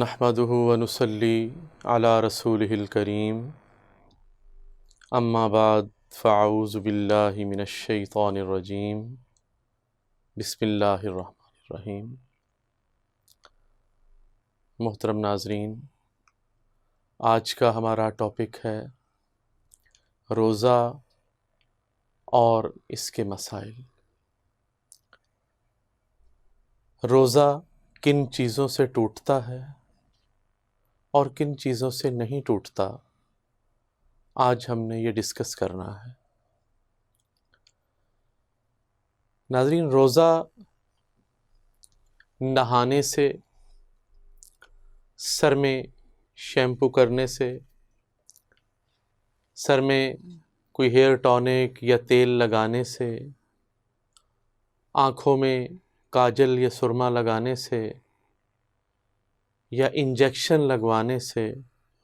نحمده ونصلي على رسوله الكريم اما بعد فاعوذ باللہ من الشیطان الرجیم بسم اللہ الرحمن الرحیم۔ محترم ناظرین، آج کا ہمارا ٹاپک ہے روزہ اور اس کے مسائل۔ روزہ کن چیزوں سے ٹوٹتا ہے اور کن چیزوں سے نہیں ٹوٹتا، آج ہم نے یہ ڈسکس کرنا ہے۔ ناظرین، روزہ نہانے سے، سر میں شیمپو کرنے سے، سر میں کوئی ہیئر ٹونک یا تیل لگانے سے، آنکھوں میں کاجل یا سرما لگانے سے یا انجیکشن لگوانے سے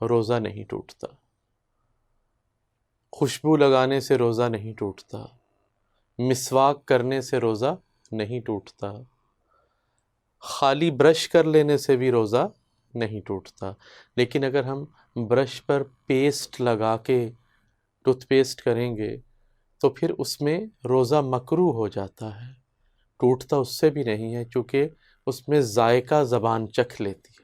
روزہ نہیں ٹوٹتا، خوشبو لگانے سے روزہ نہیں ٹوٹتا، مسواک کرنے سے روزہ نہیں ٹوٹتا، خالی برش کر لینے سے بھی روزہ نہیں ٹوٹتا۔ لیکن اگر ہم برش پر پیسٹ لگا کے ٹوتھ پیسٹ کریں گے تو پھر اس میں روزہ مکروہ ہو جاتا ہے، ٹوٹتا اس سے بھی نہیں ہے، چونکہ اس میں ذائقہ زبان چکھ لیتی ہے،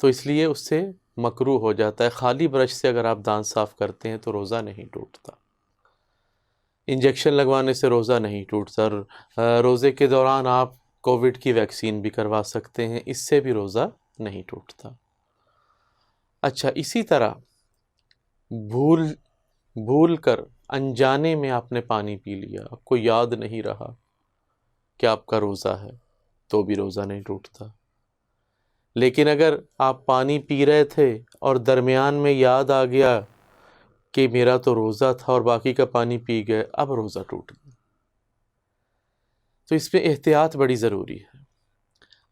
تو اس لیے اس سے مکروہ ہو جاتا ہے۔ خالی برش سے اگر آپ دانت صاف کرتے ہیں تو روزہ نہیں ٹوٹتا۔ انجیکشن لگوانے سے روزہ نہیں ٹوٹتا۔ روزے کے دوران آپ کووڈ کی ویکسین بھی کروا سکتے ہیں، اس سے بھی روزہ نہیں ٹوٹتا۔ اچھا، اسی طرح بھول کر انجانے میں آپ نے پانی پی لیا، آپ کو یاد نہیں رہا کہ آپ کا روزہ ہے، تو بھی روزہ نہیں ٹوٹتا۔ لیکن اگر آپ پانی پی رہے تھے اور درمیان میں یاد آ گیا کہ میرا تو روزہ تھا اور باقی کا پانی پی گئے، اب روزہ ٹوٹ گیا، تو اس میں احتیاط بڑی ضروری ہے۔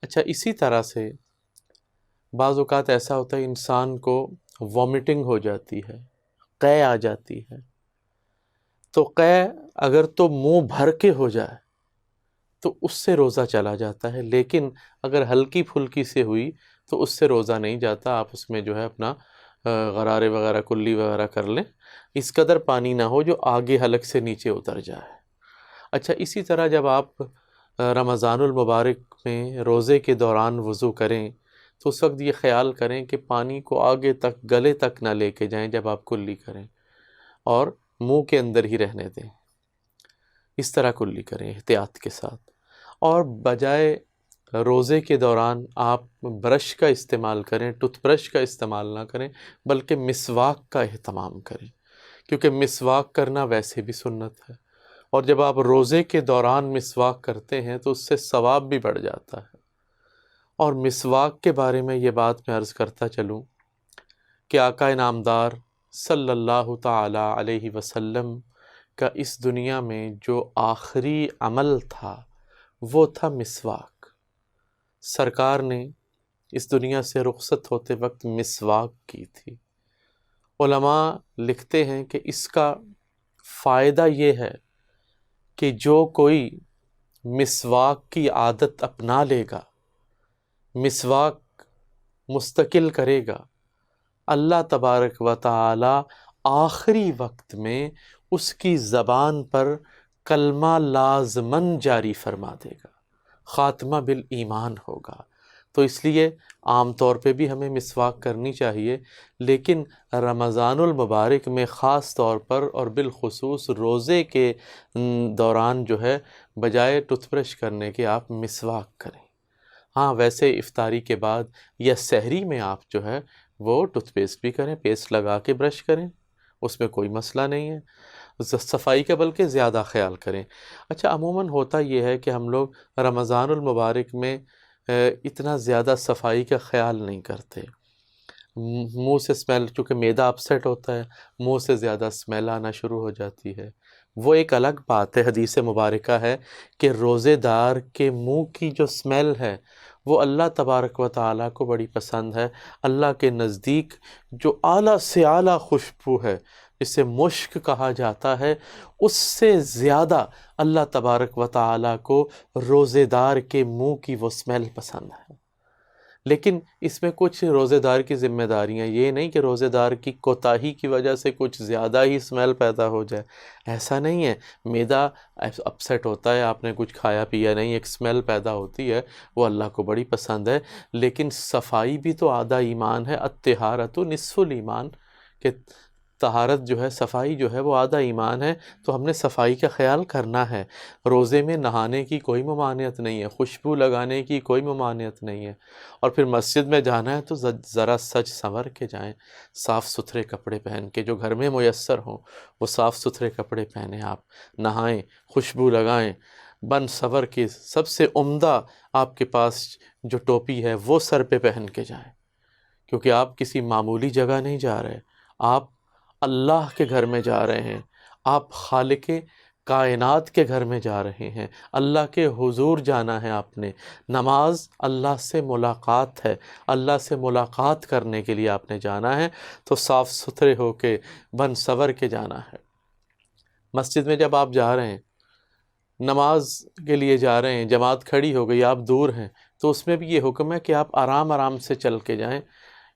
اچھا، اسی طرح سے بعض اوقات ایسا ہوتا ہے انسان کو وامٹنگ ہو جاتی ہے، قے آ جاتی ہے، تو قے اگر تو منہ بھر کے ہو جائے تو اس سے روزہ چلا جاتا ہے، لیکن اگر ہلکی پھلکی سے ہوئی تو اس سے روزہ نہیں جاتا۔ آپ اس میں جو ہے اپنا غرارے وغیرہ کلی وغیرہ کر لیں، اس قدر پانی نہ ہو جو آگے حلق سے نیچے اتر جائے۔ اچھا، اسی طرح جب آپ رمضان المبارک میں روزے کے دوران وضو کریں تو اس وقت یہ خیال کریں کہ پانی کو آگے تک، گلے تک نہ لے کے جائیں جب آپ کلی کریں، اور منہ کے اندر ہی رہنے دیں۔ اس طرح کلی کریں احتیاط کے ساتھ، اور بجائے روزے کے دوران آپ برش کا استعمال کریں، ٹوتھ برش کا استعمال نہ کریں، بلکہ مسواک کا اہتمام کریں، کیونکہ مسواک کرنا ویسے بھی سنت ہے، اور جب آپ روزے کے دوران مسواک کرتے ہیں تو اس سے ثواب بھی بڑھ جاتا ہے۔ اور مسواک کے بارے میں یہ بات میں عرض کرتا چلوں کہ آقا انعامدار صلی اللہ تعالی علیہ وسلم کا اس دنیا میں جو آخری عمل تھا وہ تھا مسواک۔ سرکار نے اس دنیا سے رخصت ہوتے وقت مسواک کی تھی۔ علماء لکھتے ہیں کہ اس کا فائدہ یہ ہے کہ جو کوئی مسواک کی عادت اپنا لے گا، مسواک مستقل کرے گا، اللہ تبارک و تعالی آخری وقت میں اس کی زبان پر کلمہ لازماً جاری فرما دے گا، خاتمہ بالایمان ہوگا۔ تو اس لیے عام طور پہ بھی ہمیں مسواک کرنی چاہیے، لیکن رمضان المبارک میں خاص طور پر اور بالخصوص روزے کے دوران جو ہے بجائے ٹوتھ برش کرنے کے آپ مسواک کریں۔ ہاں، ویسے افطاری کے بعد یا سحری میں آپ جو ہے وہ ٹوتھ پیسٹ بھی کریں، پیسٹ لگا کے برش کریں، اس میں کوئی مسئلہ نہیں ہے، صفائی کا بلکہ زیادہ خیال کریں۔ اچھا، عموماً ہوتا یہ ہے کہ ہم لوگ رمضان المبارک میں اتنا زیادہ صفائی کا خیال نہیں کرتے، منہ سے اسمیل، چونکہ معدہ اپسیٹ ہوتا ہے، منہ سے زیادہ اسمیل آنا شروع ہو جاتی ہے۔ وہ ایک الگ بات ہے، حدیث مبارکہ ہے کہ روزے دار کے منہ کی جو اسمیل ہے وہ اللہ تبارک و تعالیٰ کو بڑی پسند ہے۔ اللہ کے نزدیک جو اعلیٰ سے اعلیٰ خوشبو ہے، جسے مشک کہا جاتا ہے، اس سے زیادہ اللہ تبارک و تعالیٰ کو روزے دار کے منہ کی وہ اسمیل پسند ہے۔ لیکن اس میں کچھ روزے دار کی ذمہ داریاں، یہ نہیں کہ روزے دار کی کوتاہی کی وجہ سے کچھ زیادہ ہی اسمیل پیدا ہو جائے، ایسا نہیں ہے۔ معدہ اپسیٹ ہوتا ہے، آپ نے کچھ کھایا پیا نہیں، ایک اسمیل پیدا ہوتی ہے، وہ اللہ کو بڑی پسند ہے، لیکن صفائی بھی تو آدھا ایمان ہے، الطہارۃ نصف الایمان، کہ طہارت جو ہے، صفائی جو ہے وہ آدھا ایمان ہے، تو ہم نے صفائی کا خیال کرنا ہے۔ روزے میں نہانے کی کوئی ممانعت نہیں ہے، خوشبو لگانے کی کوئی ممانعت نہیں ہے، اور پھر مسجد میں جانا ہے تو ذرا سج سنور کے جائیں، صاف ستھرے کپڑے پہن کے، جو گھر میں میسر ہوں وہ صاف ستھرے کپڑے پہنیں، آپ نہائیں، خوشبو لگائیں، بن سور کے، سب سے عمدہ آپ کے پاس جو ٹوپی ہے وہ سر پہ پہن کے جائیں، کیونکہ آپ کسی معمولی جگہ نہیں جا رہے، آپ اللہ کے گھر میں جا رہے ہیں، آپ خالق کائنات کے گھر میں جا رہے ہیں، اللہ کے حضور جانا ہے آپ نے۔ نماز اللہ سے ملاقات ہے، اللہ سے ملاقات کرنے کے لیے آپ نے جانا ہے، تو صاف ستھرے ہو کے، بن سور کے جانا ہے۔ مسجد میں جب آپ جا رہے ہیں، نماز کے لیے جا رہے ہیں، جماعت کھڑی ہو گئی، آپ دور ہیں، تو اس میں بھی یہ حکم ہے کہ آپ آرام آرام سے چل کے جائیں،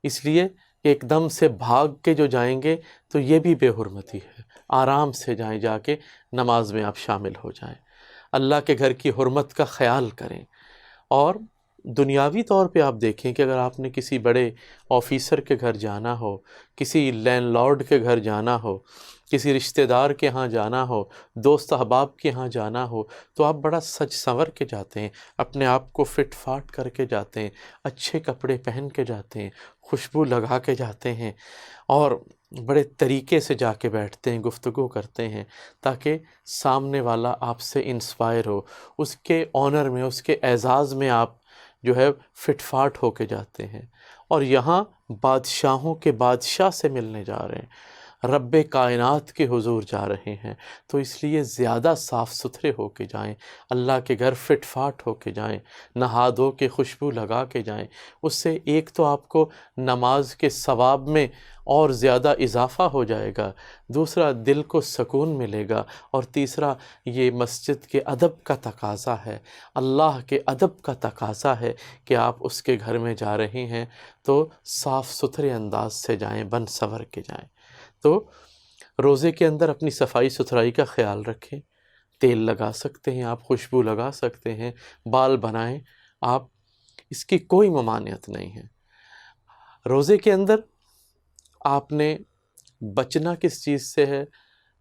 اس لیے کہ ایک دم سے بھاگ کے جو جائیں گے تو یہ بھی بے حرمتی ہے، آرام سے جائیں، جا کے نماز میں آپ شامل ہو جائیں، اللہ کے گھر کی حرمت کا خیال کریں۔ اور دنیاوی طور پہ آپ دیکھیں کہ اگر آپ نے کسی بڑے آفیسر کے گھر جانا ہو، کسی لینڈ لارڈ کے گھر جانا ہو، کسی رشتہ دار کے ہاں جانا ہو، دوست احباب کے ہاں جانا ہو، تو آپ بڑا سج سنور کے جاتے ہیں، اپنے آپ کو فٹ فاٹ کر کے جاتے ہیں، اچھے کپڑے پہن کے جاتے ہیں، خوشبو لگا کے جاتے ہیں، اور بڑے طریقے سے جا کے بیٹھتے ہیں، گفتگو کرتے ہیں، تاکہ سامنے والا آپ سے انسپائر ہو، اس کے آنر میں، اس کے اعزاز میں آپ جو ہے فٹ فاٹ ہو کے جاتے ہیں۔ اور یہاں بادشاہوں کے بادشاہ سے ملنے جا رہے ہیں، رب کائنات کے حضور جا رہے ہیں، تو اس لیے زیادہ صاف ستھرے ہو کے جائیں، اللہ کے گھر فٹ فاٹ ہو کے جائیں، نہا دھو کے خوشبو لگا کے جائیں۔ اس سے ایک تو آپ کو نماز کے ثواب میں اور زیادہ اضافہ ہو جائے گا، دوسرا دل کو سکون ملے گا، اور تیسرا یہ مسجد کے ادب کا تقاضا ہے، اللہ کے ادب کا تقاضا ہے کہ آپ اس کے گھر میں جا رہے ہیں تو صاف ستھرے انداز سے جائیں، بن سور کے جائیں۔ تو روزے کے اندر اپنی صفائی ستھرائی کا خیال رکھیں، تیل لگا سکتے ہیں آپ، خوشبو لگا سکتے ہیں، بال بنائیں آپ، اس کی کوئی ممانعت نہیں ہے۔ روزے کے اندر آپ نے بچنا کس چیز سے ہے؟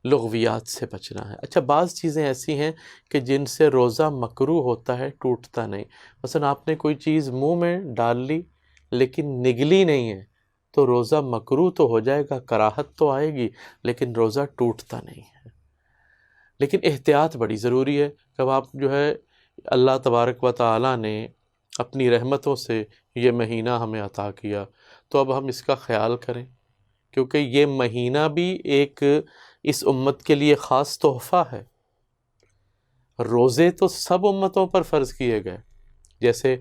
لغویات سے بچنا ہے۔ اچھا، بعض چیزیں ایسی ہیں کہ جن سے روزہ مکروہ ہوتا ہے، ٹوٹتا نہیں، مثلا آپ نے کوئی چیز منہ میں ڈال لی لیکن نگلی نہیں ہے، تو روزہ مکروہ تو ہو جائے گا، کراہت تو آئے گی، لیکن روزہ ٹوٹتا نہیں ہے۔ لیکن احتیاط بڑی ضروری ہے۔ جب آپ جو ہے اللہ تبارک و تعالیٰ نے اپنی رحمتوں سے یہ مہینہ ہمیں عطا کیا، تو اب ہم اس کا خیال کریں، کیونکہ یہ مہینہ بھی ایک اس امت کے لیے خاص تحفہ ہے۔ روزے تو سب امتوں پر فرض کیے گئے، جیسے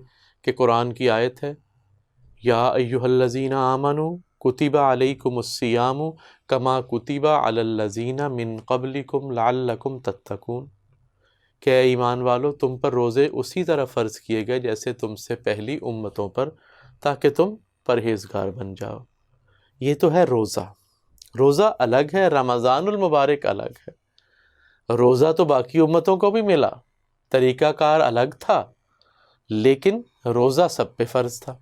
کہ قرآن کی آیت ہے، یا ایھا الذین آمنوا کتب علیکم الصیام کما کتب علی الذین من قبلکم لعلکم تتقون، کہ اے ایمان والو، تم پر روزے اسی طرح فرض کیے گئے جیسے تم سے پہلی امتوں پر، تاکہ تم پرہیزگار بن جاؤ۔ یہ تو ہے روزہ۔ روزہ الگ ہے، رمضان المبارک الگ ہے۔ روزہ تو باقی امتوں کو بھی ملا، طریقہ کار الگ تھا، لیکن روزہ سب پہ فرض تھا۔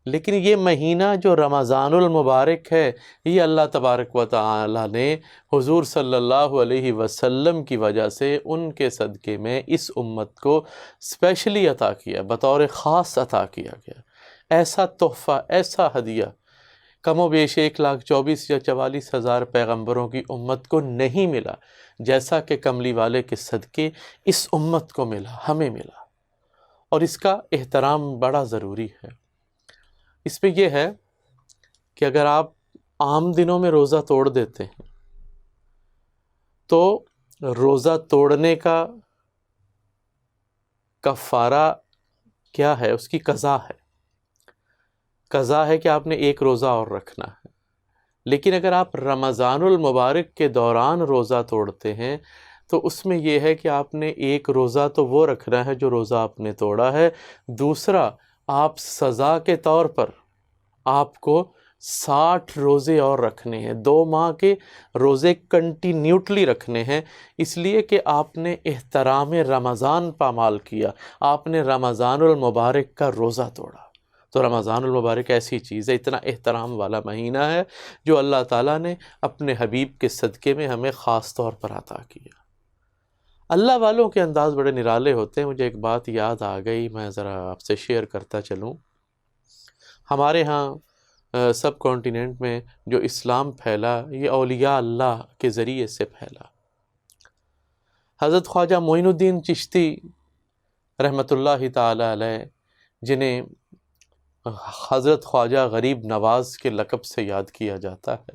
لیکن یہ مہینہ جو رمضان المبارک ہے، یہ اللہ تبارک و تعالی نے حضور صلی اللہ علیہ وسلم کی وجہ سے ان کے صدقے میں اس امت کو اسپیشلی عطا کیا، بطور خاص عطا کیا گیا۔ ایسا تحفہ، ایسا ہدیہ کم و بیش 1,24,000 یا 44,000 پیغمبروں کی امت کو نہیں ملا، جیسا کہ کملی والے کے صدقے اس امت کو ملا، ہمیں ملا، اور اس کا احترام بڑا ضروری ہے۔ اس میں یہ ہے کہ اگر آپ عام دنوں میں روزہ توڑ دیتے ہیں تو روزہ توڑنے کا کفارہ کیا ہے؟ اس کی قضا ہے۔ قضا ہے کہ آپ نے ایک روزہ اور رکھنا ہے۔ لیکن اگر آپ رمضان المبارک کے دوران روزہ توڑتے ہیں تو اس میں یہ ہے کہ آپ نے ایک روزہ تو وہ رکھنا ہے جو روزہ آپ نے توڑا ہے، دوسرا آپ سزا کے طور پر آپ کو 60 روزے اور رکھنے ہیں، 2 ماہ کے روزے کنٹینیوٹلی رکھنے ہیں، اس لیے کہ آپ نے احترام رمضان پامال کیا، آپ نے رمضان المبارک کا روزہ توڑا۔ تو رمضان المبارک ایسی چیز ہے، اتنا احترام والا مہینہ ہے جو اللہ تعالیٰ نے اپنے حبیب کے صدقے میں ہمیں خاص طور پر عطا کیا۔ اللہ والوں کے انداز بڑے نرالے ہوتے ہیں۔ مجھے ایک بات یاد آ گئی، میں ذرا آپ سے شیئر کرتا چلوں۔ ہمارے ہاں سب کانٹیننٹ میں جو اسلام پھیلا، یہ اولیاء اللہ کے ذریعے سے پھیلا۔ حضرت خواجہ معین الدین چشتی رحمۃ اللہ تعالی علیہ، جنہیں حضرت خواجہ غریب نواز کے لقب سے یاد کیا جاتا ہے،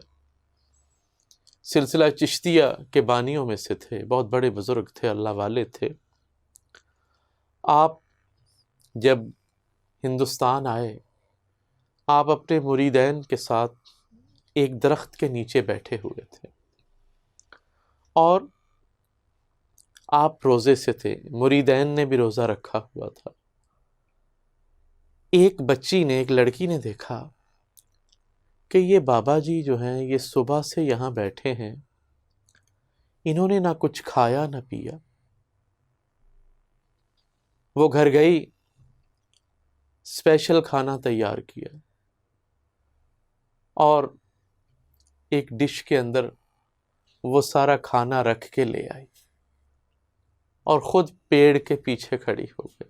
سلسلہ چشتیہ کے بانیوں میں سے تھے، بہت بڑے بزرگ تھے، اللہ والے تھے۔ آپ جب ہندوستان آئے، آپ اپنے مریدین کے ساتھ ایک درخت کے نیچے بیٹھے ہوئے تھے اور آپ روزے سے تھے، مریدین نے بھی روزہ رکھا ہوا تھا۔ ایک بچی نے، ایک لڑکی نے دیکھا کہ یہ بابا جی جو ہیں یہ صبح سے یہاں بیٹھے ہیں، انہوں نے نہ کچھ کھایا نہ پیا۔ وہ گھر گئی، اسپیشل کھانا تیار کیا اور ایک ڈش کے اندر وہ سارا کھانا رکھ کے لے آئی اور خود پیڑ کے پیچھے کھڑی ہو گئی۔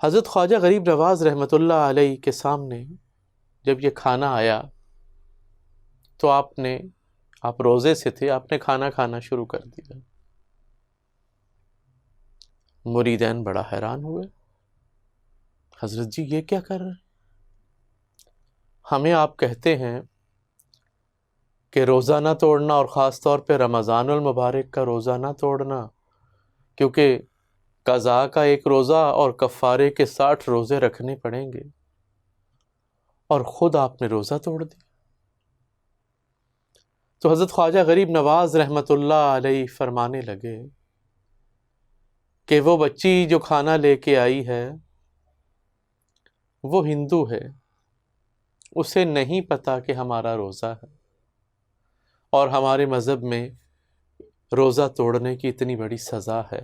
حضرت خواجہ غریب نواز رحمۃ اللہ علیہ کے سامنے جب یہ کھانا آیا تو آپ روزے سے تھے، آپ نے کھانا کھانا شروع کر دیا۔ مریدین بڑا حیران ہوئے، حضرت جی یہ کیا کر رہے ہیں؟ ہمیں آپ کہتے ہیں کہ روزہ نہ توڑنا، اور خاص طور پہ رمضان المبارک کا روزہ نہ توڑنا، کیونکہ قضاء کا ایک روزہ اور کفارے کے 60 روزے رکھنے پڑیں گے، اور خود آپ نے روزہ توڑ دیا۔ تو حضرت خواجہ غریب نواز رحمۃ اللہ علیہ فرمانے لگے کہ وہ بچی جو کھانا لے کے آئی ہے وہ ہندو ہے، اسے نہیں پتا کہ ہمارا روزہ ہے، اور ہمارے مذہب میں روزہ توڑنے کی اتنی بڑی سزا ہے۔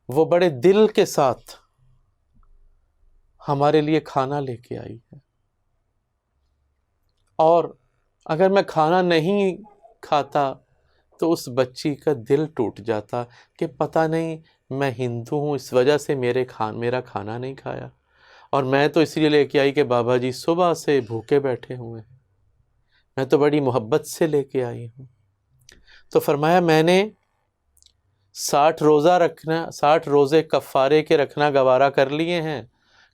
وہ بڑے دل کے ساتھ ہمارے لیے کھانا لے کے آئی ہے، اور اگر میں کھانا نہیں کھاتا تو اس بچی کا دل ٹوٹ جاتا کہ پتہ نہیں میں ہندو ہوں، اس وجہ سے میرا کھانا نہیں کھایا، اور میں تو اس لیے لے کے آئی کہ بابا جی صبح سے بھوکے بیٹھے ہوئے ہیں، میں تو بڑی محبت سے لے کے آئی ہوں۔ تو فرمایا میں نے 60 روزے کفارے کے رکھنا گوارا کر لیے ہیں،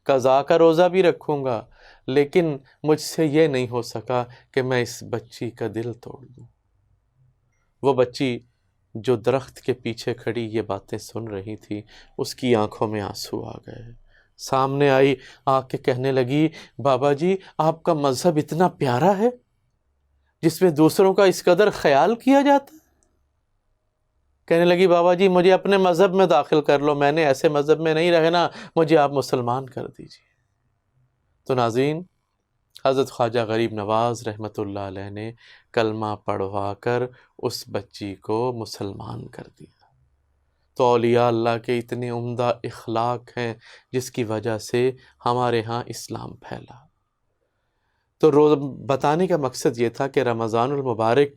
قضاء کا روزہ بھی رکھوں گا، لیکن مجھ سے یہ نہیں ہو سکا کہ میں اس بچی کا دل توڑ دوں۔ وہ بچی جو درخت کے پیچھے کھڑی یہ باتیں سن رہی تھی، اس کی آنکھوں میں آنسو آ گئے، سامنے آئی، آ کے کہنے لگی بابا جی آپ کا مذہب اتنا پیارا ہے جس میں دوسروں کا اس قدر خیال کیا جاتا ہے۔ کہنے لگی بابا جی مجھے اپنے مذہب میں داخل کر لو، میں نے ایسے مذہب میں نہیں رہنا، مجھے آپ مسلمان کر دیجیے۔ تو ناظرین، حضرت خواجہ غریب نواز رحمۃ اللہ علیہ نے کلمہ پڑھوا کر اس بچی کو مسلمان کر دیا۔ تو اولیاء اللہ کے اتنے عمدہ اخلاق ہیں جس کی وجہ سے ہمارے ہاں اسلام پھیلا۔ تو بتانے کا مقصد یہ تھا کہ رمضان المبارک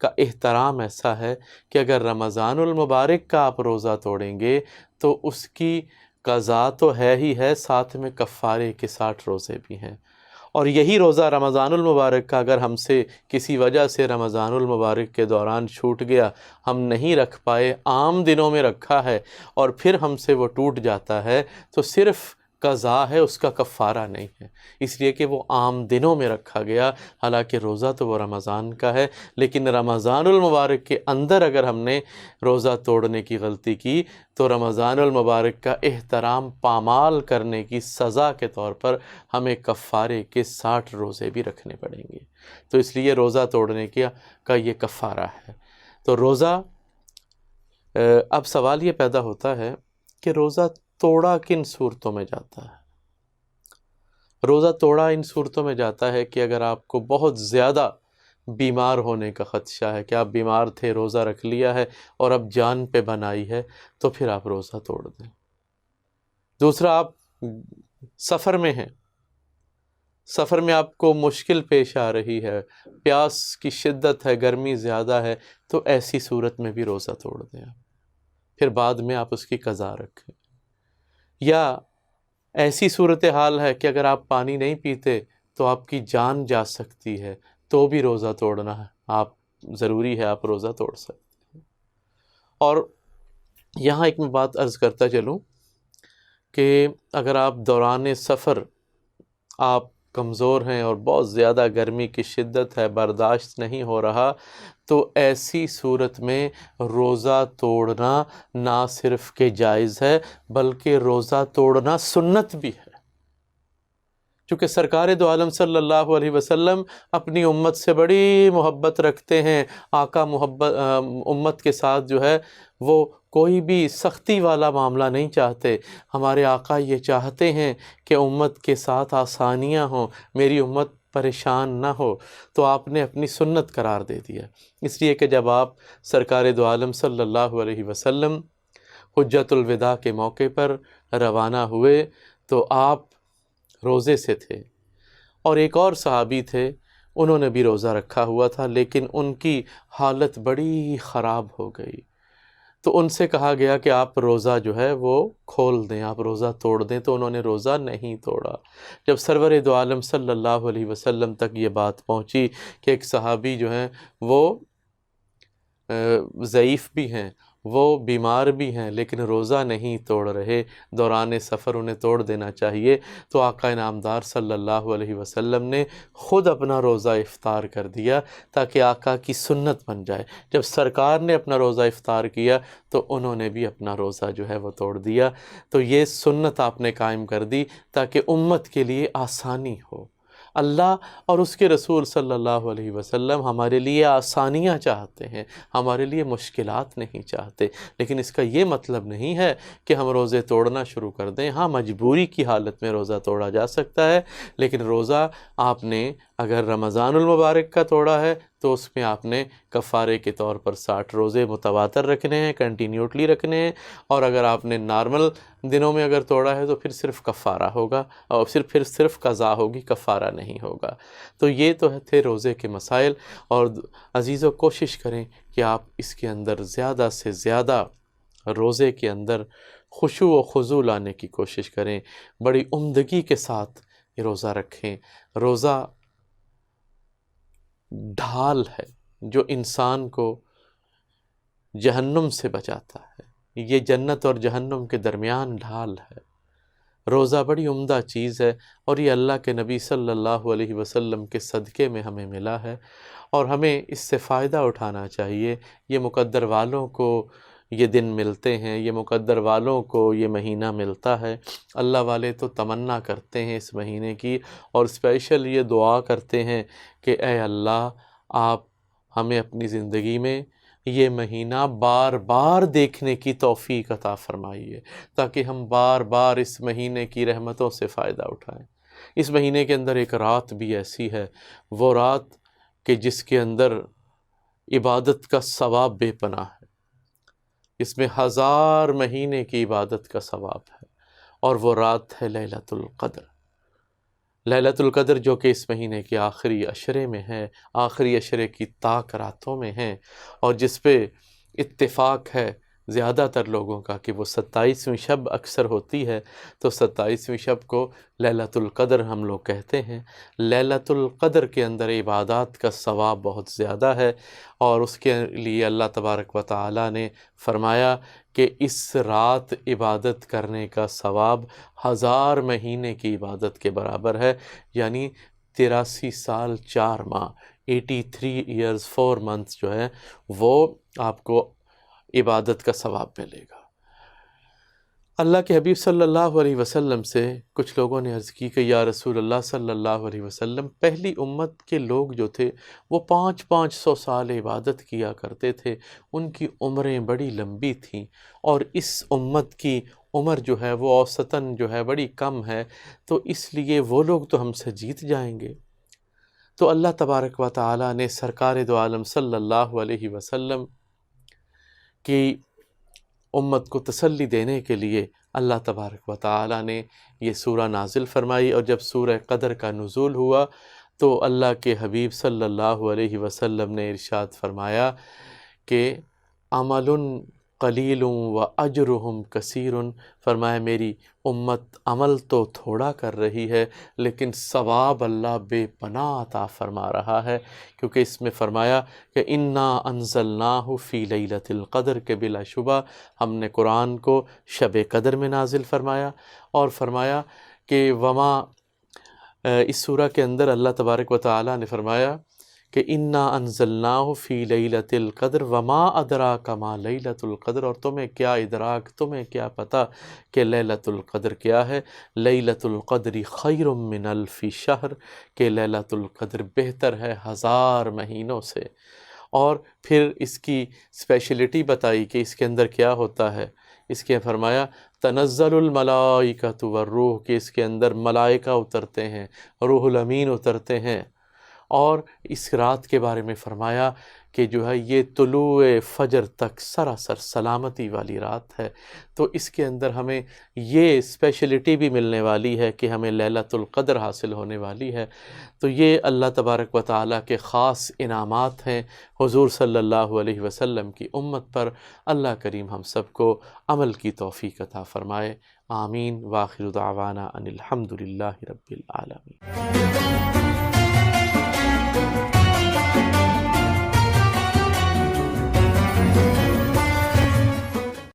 کا احترام ایسا ہے کہ اگر رمضان المبارک کا آپ روزہ توڑیں گے تو اس کی قضاء تو ہے ہی ہے، ساتھ میں کفارے کے 60 روزے بھی ہیں، اور یہی روزہ رمضان المبارک کا اگر ہم سے کسی وجہ سے رمضان المبارک کے دوران چھوٹ گیا، ہم نہیں رکھ پائے، عام دنوں میں رکھا ہے اور پھر ہم سے وہ ٹوٹ جاتا ہے، تو صرف قضاء ہے، اس کا کفارہ نہیں ہے، اس لیے کہ وہ عام دنوں میں رکھا گیا، حالانکہ روزہ تو وہ رمضان کا ہے، لیکن رمضان المبارک کے اندر اگر ہم نے روزہ توڑنے کی غلطی کی تو رمضان المبارک کا احترام پامال کرنے کی سزا کے طور پر ہمیں کفارے کے 60 روزے بھی رکھنے پڑیں گے۔ تو اس لیے روزہ توڑنے کا یہ کفارہ ہے۔ تو روزہ، اب سوال یہ پیدا ہوتا ہے کہ روزہ توڑا کن صورتوں میں جاتا ہے؟ روزہ توڑا ان صورتوں میں جاتا ہے کہ اگر آپ کو بہت زیادہ بیمار ہونے کا خدشہ ہے، کہ آپ بیمار تھے، روزہ رکھ لیا ہے اور اب جان پہ بن آئی ہے، تو پھر آپ روزہ توڑ دیں۔ دوسرا، آپ سفر میں ہیں، سفر میں آپ کو مشکل پیش آ رہی ہے، پیاس کی شدت ہے، گرمی زیادہ ہے، تو ایسی صورت میں بھی روزہ توڑ دیں آپ، پھر بعد میں آپ اس کی قضا رکھیں۔ یا ایسی صورتحال ہے کہ اگر آپ پانی نہیں پیتے تو آپ کی جان جا سکتی ہے، تو بھی روزہ توڑنا ہے، آپ ضروری ہے آپ روزہ توڑ سکتے ہیں۔ اور یہاں ایک میں بات عرض کرتا چلوں کہ اگر آپ دوران سفر آپ کمزور ہیں اور بہت زیادہ گرمی کی شدت ہے، برداشت نہیں ہو رہا، تو ایسی صورت میں روزہ توڑنا نہ صرف کہ جائز ہے بلکہ روزہ توڑنا سنت بھی ہے، چونکہ سرکار دو عالم صلی اللہ علیہ وسلم اپنی امت سے بڑی محبت رکھتے ہیں۔ آقا امت کے ساتھ جو ہے وہ کوئی بھی سختی والا معاملہ نہیں چاہتے۔ ہمارے آقا یہ چاہتے ہیں کہ امت کے ساتھ آسانیاں ہوں، میری امت پریشان نہ ہو، تو آپ نے اپنی سنت قرار دے دیا۔ اس لیے کہ جب آپ سرکار دو عالم صلی اللہ علیہ وسلم حجۃ الوداع کے موقع پر روانہ ہوئے تو آپ روزے سے تھے، اور ایک اور صحابی تھے، انہوں نے بھی روزہ رکھا ہوا تھا، لیکن ان کی حالت بڑی خراب ہو گئی، تو ان سے کہا گیا کہ آپ روزہ جو ہے وہ کھول دیں، آپ روزہ توڑ دیں، تو انہوں نے روزہ نہیں توڑا۔ جب سرور دو عالم صلی اللہ علیہ وسلم تک یہ بات پہنچی کہ ایک صحابی جو ہیں وہ ضعیف بھی ہیں، وہ بیمار بھی ہیں، لیکن روزہ نہیں توڑ رہے، دوران سفر انہیں توڑ دینا چاہیے، تو آقا انعامدار صلی اللہ علیہ وسلم نے خود اپنا روزہ افطار کر دیا تاکہ آقا کی سنت بن جائے۔ جب سرکار نے اپنا روزہ افطار کیا تو انہوں نے بھی اپنا روزہ جو ہے وہ توڑ دیا، تو یہ سنت آپ نے قائم کر دی تاکہ امت کے لیے آسانی ہو۔ اللہ اور اس کے رسول صلی اللہ علیہ وسلم ہمارے لیے آسانیاں چاہتے ہیں، ہمارے لیے مشکلات نہیں چاہتے، لیکن اس کا یہ مطلب نہیں ہے کہ ہم روزے توڑنا شروع کر دیں۔ ہاں، مجبوری کی حالت میں روزہ توڑا جا سکتا ہے، لیکن روزہ آپ نے اگر رمضان المبارک کا توڑا ہے تو اس میں آپ نے کفارے کے طور پر 60 روزے متواتر رکھنے ہیں، کنٹینیوٹلی رکھنے ہیں، اور اگر آپ نے نارمل دنوں میں اگر توڑا ہے تو پھر صرف کفارہ ہوگا، اور پھر صرف قضا ہوگی، کفارہ نہیں ہوگا۔ تو یہ تو تھے روزے کے مسائل، اور عزیزو کوشش کریں کہ آپ اس کے اندر زیادہ سے زیادہ روزے کے اندر خشوع و خضوع لانے کی کوشش کریں، بڑی عمدگی کے ساتھ یہ روزہ رکھیں۔ روزہ ڈھال ہے جو انسان کو جہنم سے بچاتا ہے، یہ جنت اور جہنم کے درمیان ڈھال ہے۔ روزہ بڑی عمدہ چیز ہے، اور یہ اللہ کے نبی صلی اللہ علیہ وسلم کے صدقے میں ہمیں ملا ہے، اور ہمیں اس سے فائدہ اٹھانا چاہیے۔ یہ مقدر والوں کو یہ دن ملتے ہیں، یہ مقدر والوں کو یہ مہینہ ملتا ہے۔ اللہ والے تو تمنا کرتے ہیں اس مہینے کی، اور اسپیشل یہ دعا کرتے ہیں کہ اے اللہ، آپ ہمیں اپنی زندگی میں یہ مہینہ بار بار دیکھنے کی توفیق عطا فرمائیے، تاکہ ہم بار بار اس مہینے کی رحمتوں سے فائدہ اٹھائیں۔ اس مہینے کے اندر ایک رات بھی ایسی ہے، وہ رات کہ جس کے اندر عبادت کا ثواب بے پناہ ہے، اس میں 1000 مہینے کی عبادت کا ثواب ہے، اور وہ رات ہے لیلۃ القدر۔ لیلۃ القدر جو کہ اس مہینے کے آخری عشرے میں ہے، آخری عشرے کی طاق راتوں میں ہے، اور جس پہ اتفاق ہے زیادہ تر لوگوں کا کہ وہ 27ویں شب اکثر ہوتی ہے، تو 27ویں شب کو لیلۃ القدر ہم لوگ کہتے ہیں۔ لیلۃ القدر کے اندر عبادات کا ثواب بہت زیادہ ہے، اور اس کے لیے اللہ تبارک و تعالی نے فرمایا کہ اس رات عبادت کرنے کا ثواب 1000 مہینے کی عبادت کے برابر ہے، یعنی 83 سال 4 ماہ، 83 ایئرز 4 منتھس جو ہے وہ آپ کو عبادت کا ثواب ملے گا۔ اللہ کے حبیب صلی اللہ علیہ وسلم سے کچھ لوگوں نے عرض کی کہ یا رسول اللہ صلی اللہ علیہ وسلم، پہلی امت کے لوگ جو تھے وہ 500 سال عبادت کیا کرتے تھے، ان کی عمریں بڑی لمبی تھیں، اور اس امت کی عمر جو ہے وہ اوسطاً جو ہے بڑی کم ہے، تو اس لیے وہ لوگ تو ہم سے جیت جائیں گے۔ تو اللہ تبارک و تعالیٰ نے سرکار دو عالم صلی اللہ علیہ وسلم کی امت کو تسلی دینے کے لیے اللہ تبارک و تعالیٰ نے یہ سورہ نازل فرمائی، اور جب سورہ قدر کا نزول ہوا تو اللہ کے حبیب صلی اللہ علیہ وسلم نے ارشاد فرمایا کہ عمل قلیل و اجرہم کثیر، فرمایا میری امت عمل تو تھوڑا کر رہی ہے لیکن ثواب اللہ بے پناہ عطا فرما رہا ہے، کیونکہ اس میں فرمایا کہ انا انزلناہ فی لیلۃ القدر، کہ بلا شبہ ہم نے قرآن کو شب قدر میں نازل فرمایا، اور فرمایا کہ وما اس سورہ کے اندر اللہ تبارک و تعالیٰ نے فرمایا کہ انا انزلناہ فی لیلۃ القدر وما ادراک ما لیلۃ القدر، اور تمہیں کیا ادراک، تمہیں کیا پتہ کہ لیلۃ القدر کیا ہے۔ لیلۃ القدر خیر من الف شہر، کہ لیلۃ القدر بہتر ہے 1000 مہینوں سے۔ اور پھر اس کی اسپیشلٹی بتائی کہ اس کے اندر کیا ہوتا ہے، اس کے فرمایا تنزل الملائکۃ والروح، کہ اس کے اندر ملائکہ اترتے ہیں، روح الامین اترتے ہیں۔ اور اس رات کے بارے میں فرمایا کہ جو ہے یہ طلوع فجر تک سراسر سلامتی والی رات ہے، تو اس کے اندر ہمیں یہ اسپیشلٹی بھی ملنے والی ہے کہ ہمیں لیلۃ القدر حاصل ہونے والی ہے۔ تو یہ اللہ تبارک و تعالیٰ کے خاص انعامات ہیں حضور صلی اللہ علیہ وسلم کی امت پر۔ اللہ کریم ہم سب کو عمل کی توفیق عطا فرمائے، آمین۔ وآخر دعوانا ان الحمد للہ رب العالمین۔